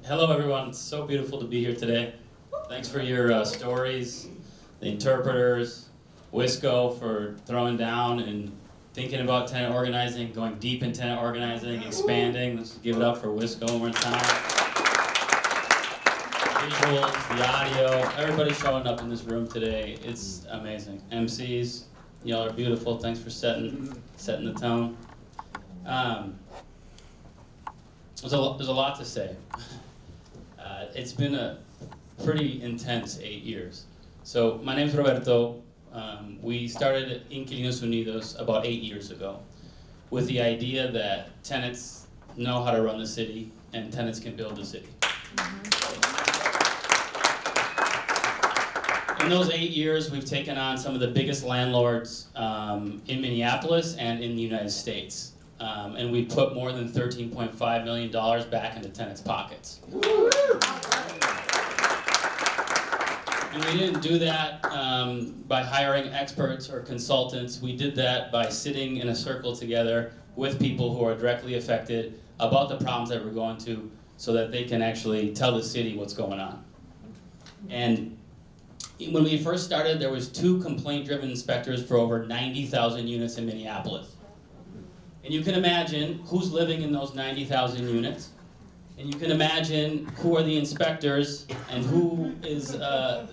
Hello everyone, it's so beautiful to be here today. Thanks for your stories, the interpreters, Wisco for throwing down and thinking about tenant organizing, going deep in tenant organizing, expanding. Let's give it up for Wisco one more time. Visuals, the audio, everybody showing up in this room today. It's amazing. MCs, y'all are beautiful. Thanks for setting the tone. There's a lot to say. It's been a pretty intense 8 years. So my name's Roberto. We started Inquilinos Unidos about 8 years ago with the idea that tenants know how to run the city and tenants can build the city. In those 8 years, we've taken on some of the biggest landlords in Minneapolis and in the United States. And we put more than $13.5 million back into tenants' pockets. And we didn't do that by hiring experts or consultants. We did that by sitting in a circle together with people who are directly affected about the problems that we're going to so that they can actually tell the city what's going on. And when we first started, there was 2 complaint-driven inspectors for over 90,000 units in Minneapolis. And you can imagine who's living in those 90,000 units. And you can imagine who are the inspectors and who is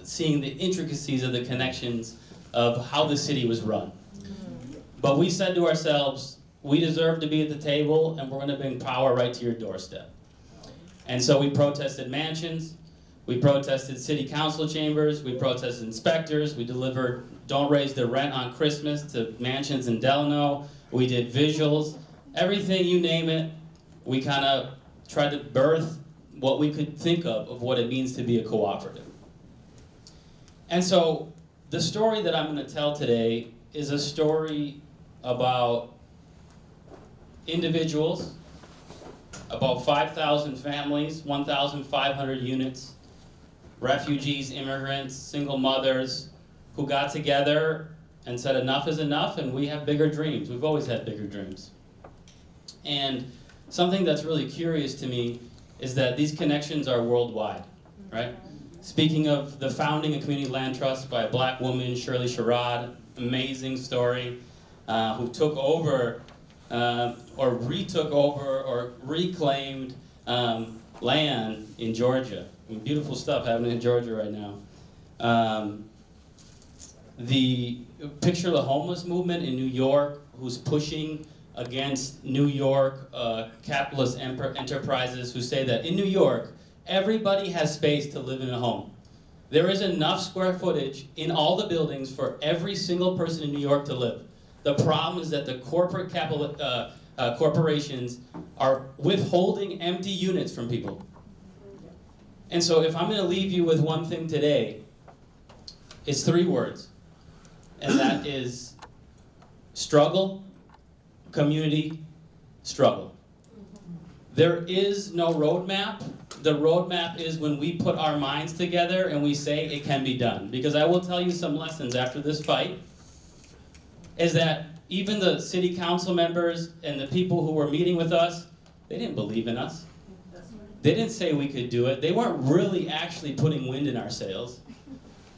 seeing the intricacies of the connections of how the city was run. But we said to ourselves, we deserve to be at the table and we're going to bring power right to your doorstep. And so we protested mansions, we protested city council chambers, we protested inspectors, we delivered don't raise the rent on Christmas to mansions in Delano. We did visuals, everything you name it. We kind of tried to birth what we could think of what it means to be a cooperative. And so the story that I'm going to tell today is a story about individuals, about 5,000 families, 1,500 units, refugees, immigrants, single mothers who got together and said enough is enough and we have bigger dreams. We've always had bigger dreams. And something that's really curious to me is that these connections are worldwide, right? Speaking of the founding of Community Land Trust by a black woman, Shirley Sherrod, amazing story, who took over or retook over or reclaimed land in Georgia. I mean, beautiful stuff happening in Georgia right now. The picture the homeless movement in New York, who's pushing against New York capitalist enterprises who say that in New York, everybody has space to live in a home. There is enough square footage in all the buildings for every single person in New York to live. The problem is that the corporate corporations are withholding empty units from people. And so if I'm going to leave you with one thing today, it's 3 words. And that is struggle, community, struggle. There is no roadmap. The roadmap is when we put our minds together and we say it can be done. Because I will tell you some lessons after this fight, is that even the city council members and the people who were meeting with us, they didn't believe in us. They didn't say we could do it. They weren't really actually putting wind in our sails.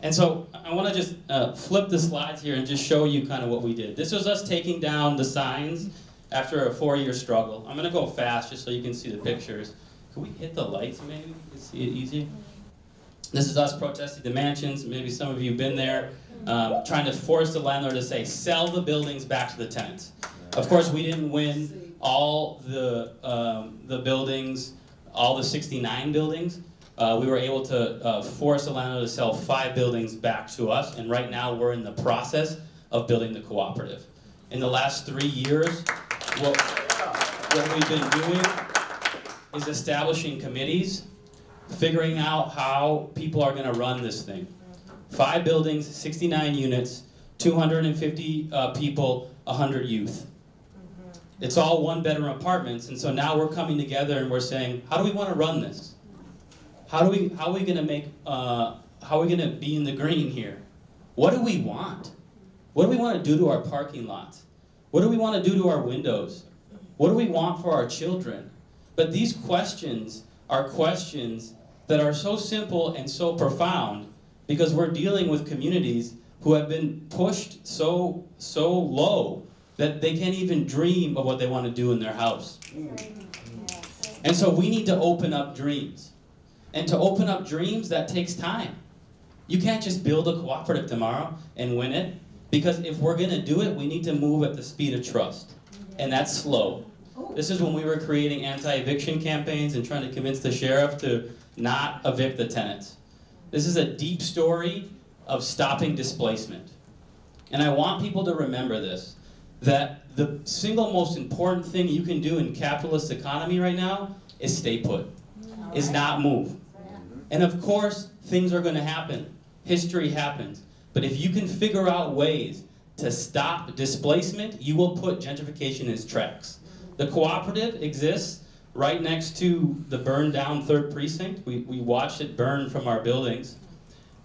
And so I want to just flip the slides here and just show you kind of what we did. This was us taking down the signs after a 4-year struggle. I'm going to go fast just so you can see the pictures. Could we hit the lights maybe? You can see it easier. This is us protesting the mansions. Maybe some of you have been there. Trying to force the landlord to say, sell the buildings back to the tenants. Of course, we didn't win all the buildings, all the 69 buildings. We were able to force the landlord to sell 5 buildings back to us, and right now we're in the process of building the cooperative. In the last 3 years, what we've been doing is establishing committees, figuring out how people are going to run this thing. 5 buildings, 69 units, 250 people, 100 youth. It's all 1-bedroom apartments, and so now we're coming together and we're saying, how do we want to run this? How are we going to make? How are we going to be in the green here? What do we want? What do we want to do to our parking lots? What do we want to do to our windows? What do we want for our children? But these questions are questions that are so simple and so profound because we're dealing with communities who have been pushed so low that they can't even dream of what they want to do in their house. And so we need to open up dreams. And to open up dreams, that takes time. You can't just build a cooperative tomorrow and win it, because if we're going to do it, we need to move at the speed of trust. And that's slow. This is when we were creating anti-eviction campaigns and trying to convince the sheriff to not evict the tenants. This is a deep story of stopping displacement. And I want people to remember this, that the single most important thing you can do in capitalist economy right now is stay put, is not move. And of course, things are going to happen. History happens. But if you can figure out ways to stop displacement, you will put gentrification in its tracks. The cooperative exists right next to the burned down 3rd Precinct. We watched it burn from our buildings.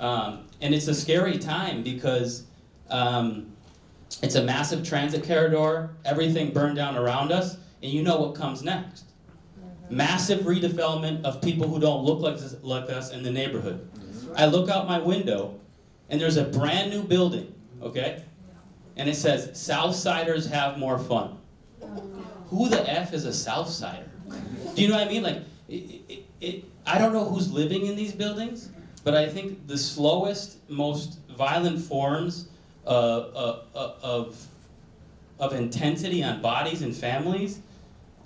And it's a scary time because it's a massive transit corridor, everything burned down around us, and you know what comes next. Massive redevelopment of people who don't look like us in the neighborhood. I look out my window, and there's a brand new building, okay? And it says, Southsiders have more fun. Who the F is a Southsider? Do you know what I mean? Like, I don't know who's living in these buildings, but I think the slowest, most violent forms of intensity on bodies and families,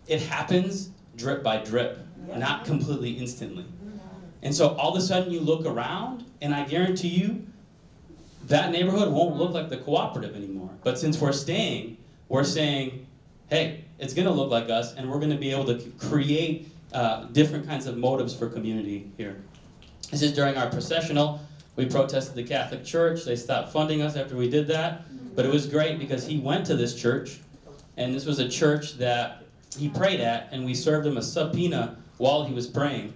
it happens drip by drip, not completely instantly. And so all of a sudden you look around, and I guarantee you, that neighborhood won't look like the cooperative anymore. But since we're staying, we're saying, hey, it's going to look like us, and we're going to be able to create different kinds of motives for community here. This is during our processional. We protested the Catholic Church. They stopped funding us after we did that. But it was great because he went to this church, and this was a church that he prayed at, and we served him a subpoena while he was praying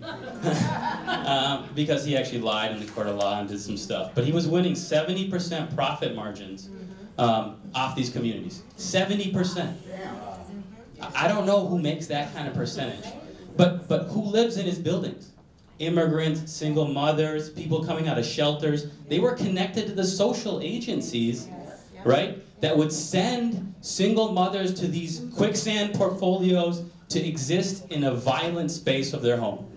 because he actually lied in the court of law and did some stuff. But he was winning 70% profit margins off these communities. 70%. I don't know who makes that kind of percentage. But who lives in his buildings? Immigrants, single mothers, people coming out of shelters. They were connected to the social agencies, right, that would send single mothers to these quicksand portfolios to exist in a violent space of their home.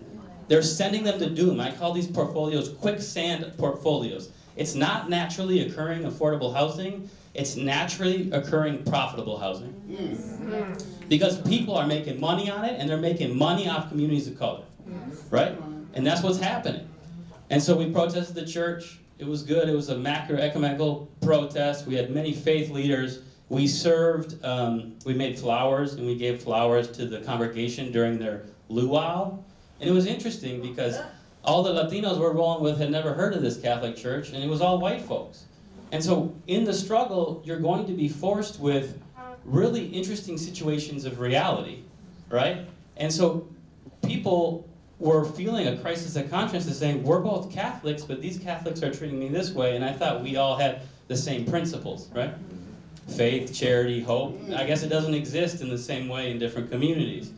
They're sending them to doom. I call these portfolios quicksand portfolios. It's not naturally occurring affordable housing. It's naturally occurring profitable housing. Because people are making money on it, and they're making money off communities of color, right? And that's what's happening. And so we protested the church. It was good. It was a macroeconomical protest. We had many faith leaders. We served, we made flowers, and we gave flowers to the congregation during their luau. And it was interesting because all the Latinos we're rolling with had never heard of this Catholic church, and it was all white folks. And so in the struggle, you're going to be forced with really interesting situations of reality, right? And so people were feeling a crisis of conscience and saying, we're both Catholics, but these Catholics are treating me this way, and I thought we all had the same principles, right? Faith, charity, hope. I guess it doesn't exist in the same way in different communities.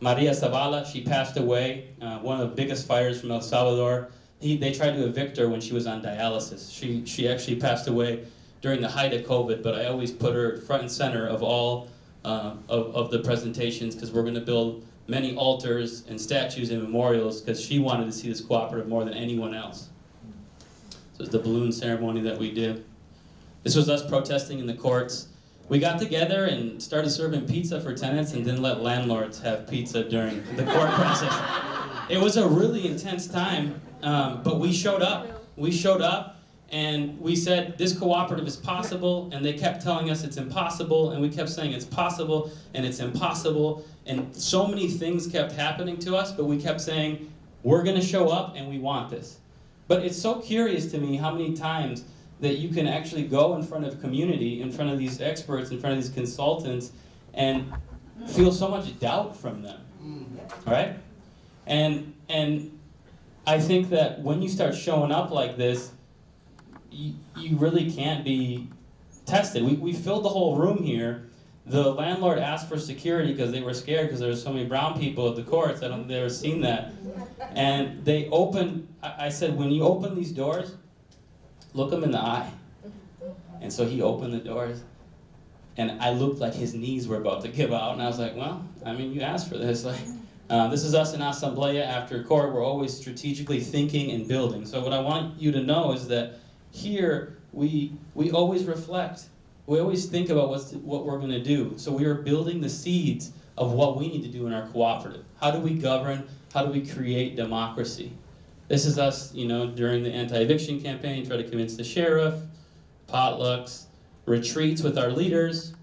Maria Zavala, she passed away, one of the biggest fighters from El Salvador. They tried to evict her when she was on dialysis. She actually passed away during the height of COVID, but I always put her front and center of all of the presentations because we're going to build many altars and statues and memorials because she wanted to see this cooperative more than anyone else. So it's the balloon ceremony that we did. This was us protesting in the courts. We got together and started serving pizza for tenants and didn't let landlords have pizza during the court process. It was a really intense time, but we showed up. We showed up and we said, this cooperative is possible, and they kept telling us it's impossible, and we kept saying it's possible, and it's impossible, and so many things kept happening to us, but we kept saying, we're gonna show up and we want this. But it's so curious to me how many times that you can actually go in front of community, in front of these experts, in front of these consultants, and feel so much doubt from them, right? And I think that when you start showing up like this, you really can't be tested. We filled the whole room here, the landlord asked for security because they were scared because there were so many brown people at the courts. I don't think they've ever seen that. And they opened, I said, when you open these doors, look him in the eye. And so he opened the doors, and I looked like his knees were about to give out, and I was like, well, I mean, you asked for this. Like, this is us in Asamblea after court. We're always strategically thinking and building. So what I want you to know is that here, we always reflect. We always think about what we're going to do. So we are building the seeds of what we need to do in our cooperative. How do we govern? How do we create democracy? This is us, you know, during the anti-eviction campaign, try to convince the sheriff, potlucks, retreats with our leaders.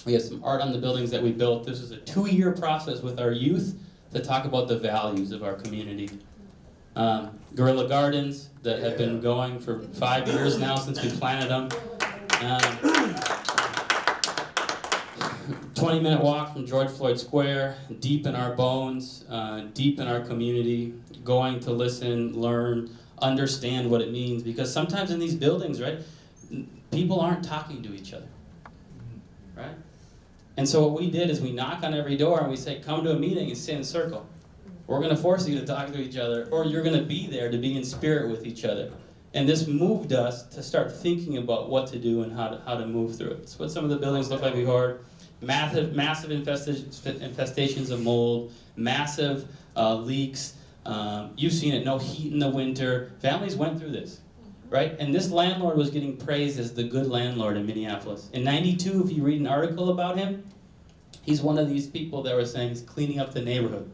We have some art on the buildings that we built. This is a 2-year process with our youth to talk about the values of our community. Guerrilla gardens that have been going for 5 years now since we planted them. 20-minute walk from George Floyd Square, deep in our bones, deep in our community, going to listen, learn, understand what it means. Because sometimes in these buildings, right, people aren't talking to each other, right? And so what we did is we knock on every door and we say, come to a meeting and sit in a circle. We're going to force you to talk to each other, or you're going to be there to be in spirit with each other. And this moved us to start thinking about what to do and how to move through it. It's what some of the buildings look like before. Massive infestations of mold, massive leaks. You've seen it, no heat in the winter. Families went through this, right? And this landlord was getting praised as the good landlord in Minneapolis. In '92, if you read an article about him, he's one of these people that were saying he's cleaning up the neighborhood,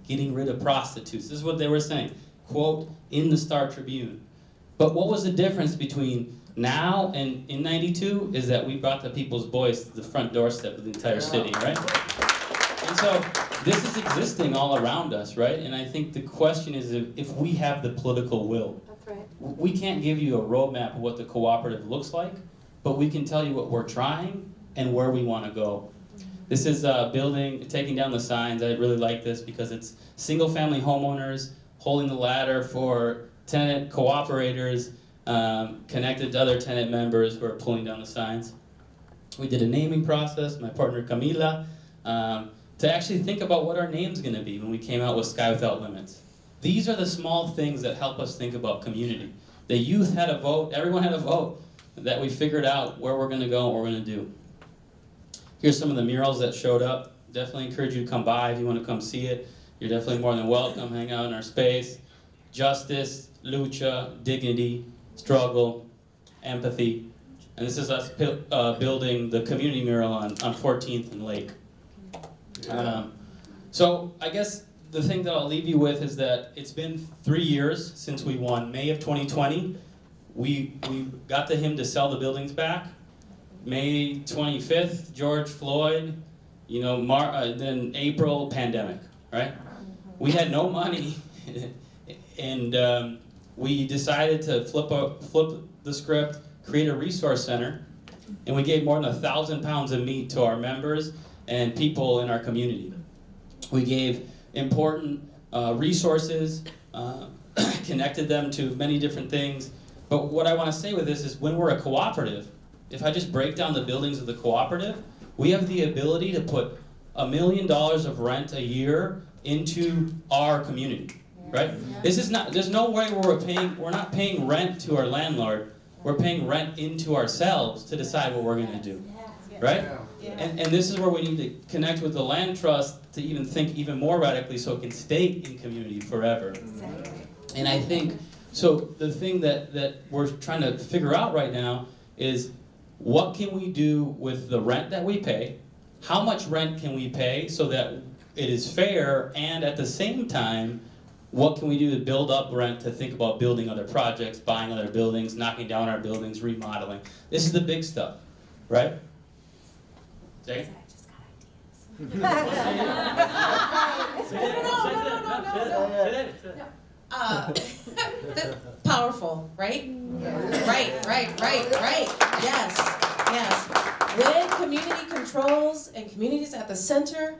getting rid of prostitutes. This is what they were saying, quote, in the Star Tribune. But what was the difference between now and in '92 is that we brought the people's voice to the front doorstep of the entire city, right? And so this is existing all around us, right? And I think the question is if we have the political will. That's right. We can't give you a roadmap of what the cooperative looks like, but we can tell you what we're trying and where we want to go. This is building, taking down the signs. I really like this because it's single-family homeowners holding the ladder for tenant cooperators connected to other tenant members who are pulling down the signs. We did a naming process, my partner Camila, to actually think about what our name's going to be when we came out with Sky Without Limits. These are the small things that help us think about community. The youth had a vote, everyone had a vote, that we figured out where we're going to go and what we're going to do. Here's some of the murals that showed up. Definitely encourage you to come by if you want to come see it. You're definitely more than welcome. Hang out in our space. Justice, lucha, dignity, struggle, empathy. And this is us building the community mural on 14th and Lake. So I guess the thing that I'll leave you with is that it's been 3 years since we won. May of 2020, we got him to sell the buildings back. May 25th, George Floyd, you know, then April, pandemic, right? We had no money, and we decided to flip the script, create a resource center, and we gave more than 1,000 pounds of meat to our members and people in our community. We gave important resources, connected them to many different things. But what I want to say with this is when we're a cooperative, if I just break down the buildings of the cooperative, we have the ability to put $1 million of rent a year into our community, right? This is not, there's no way where we're not paying rent to our landlord, we're paying rent into ourselves to decide what we're gonna do, right? And this is where we need to connect with the land trust to even think even more radically so it can stay in community forever. And I think, so the thing that we're trying to figure out right now is what can we do with the rent that we pay? How much rent can we pay so that it is fair, and at the same time, what can we do to build up rent to think about building other projects, buying other buildings, knocking down our buildings, remodeling? This is the big stuff, right? Say it? Powerful, right? Right. Yes. When community controls and communities at the center,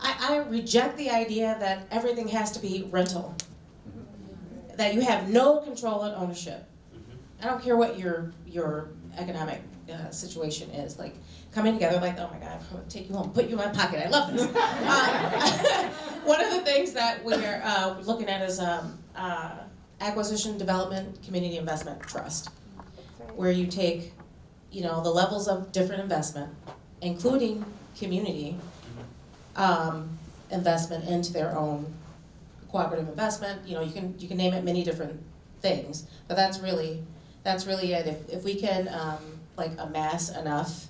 I reject the idea that everything has to be rental. That you have no control and ownership. I don't care what your economic situation is, like coming together, like, oh my God, I'm gonna take you home, put you in my pocket. I love this. One of the things that we're looking at is acquisition development community investment trust, where you take, the levels of different investment, including community investment into their own cooperative investment. You can name it many different things, but that's really it. If we can like amass enough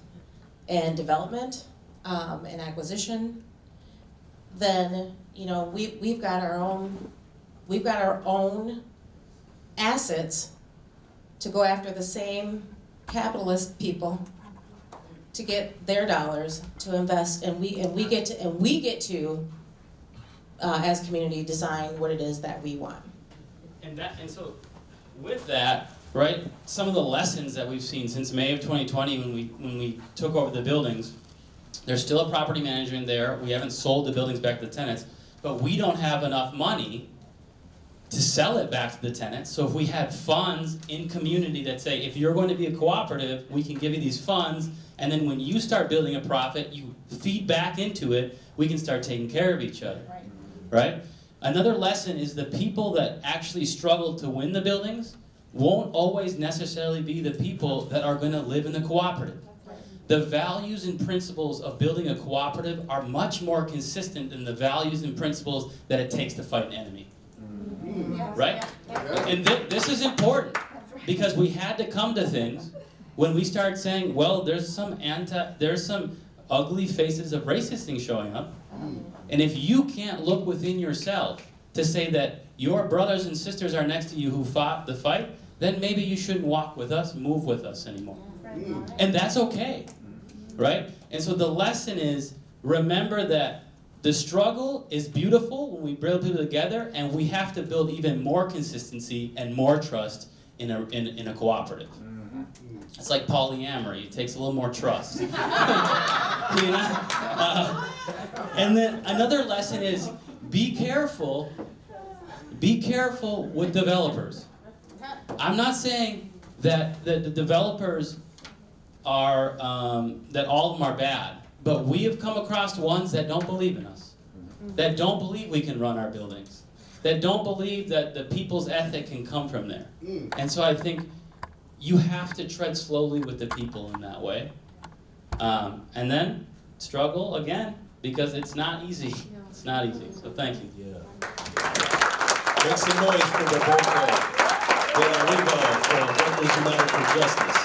in development and acquisition, then we've got our own assets to go after the same capitalist people to get their dollars to invest, and we get to as a community design what it is that we want. And so with that, right, some of the lessons that we've seen since May of 2020 when we took over the buildings, there's still a property manager in there. We haven't sold the buildings back to the tenants, but we don't have enough money to sell it back to the tenants. So if we had funds in community that say, if you're going to be a cooperative, we can give you these funds, and then when you start building a profit, you feed back into it, we can start taking care of each other, right? Another lesson is the people that actually struggle to win the buildings won't always necessarily be the people that are going to live in the cooperative. The values and principles of building a cooperative are much more consistent than the values and principles that it takes to fight an enemy. Right? And this is important because we had to come to things when we started saying, well, there's some ugly faces of racist things showing up. And if you can't look within yourself to say that your brothers and sisters are next to you who fought the fight, then maybe you shouldn't walk with us, move with us anymore. And that's okay, right? And so the lesson is, remember that the struggle is beautiful when we bring people together, and we have to build even more consistency and more trust in a cooperative. It's like polyamory. It takes a little more trust. And then another lesson is be careful with developers. I'm not saying that the developers are, that all of them are bad. But we have come across ones that don't believe in us, that don't believe we can run our buildings, that don't believe that the people's ethic can come from there. And so I think you have to tread slowly with the people in that way. And then struggle again, because it's not easy. It's not easy. So thank you. Yeah. Make some noise for Roberto de la Riva for Workers United for Justice.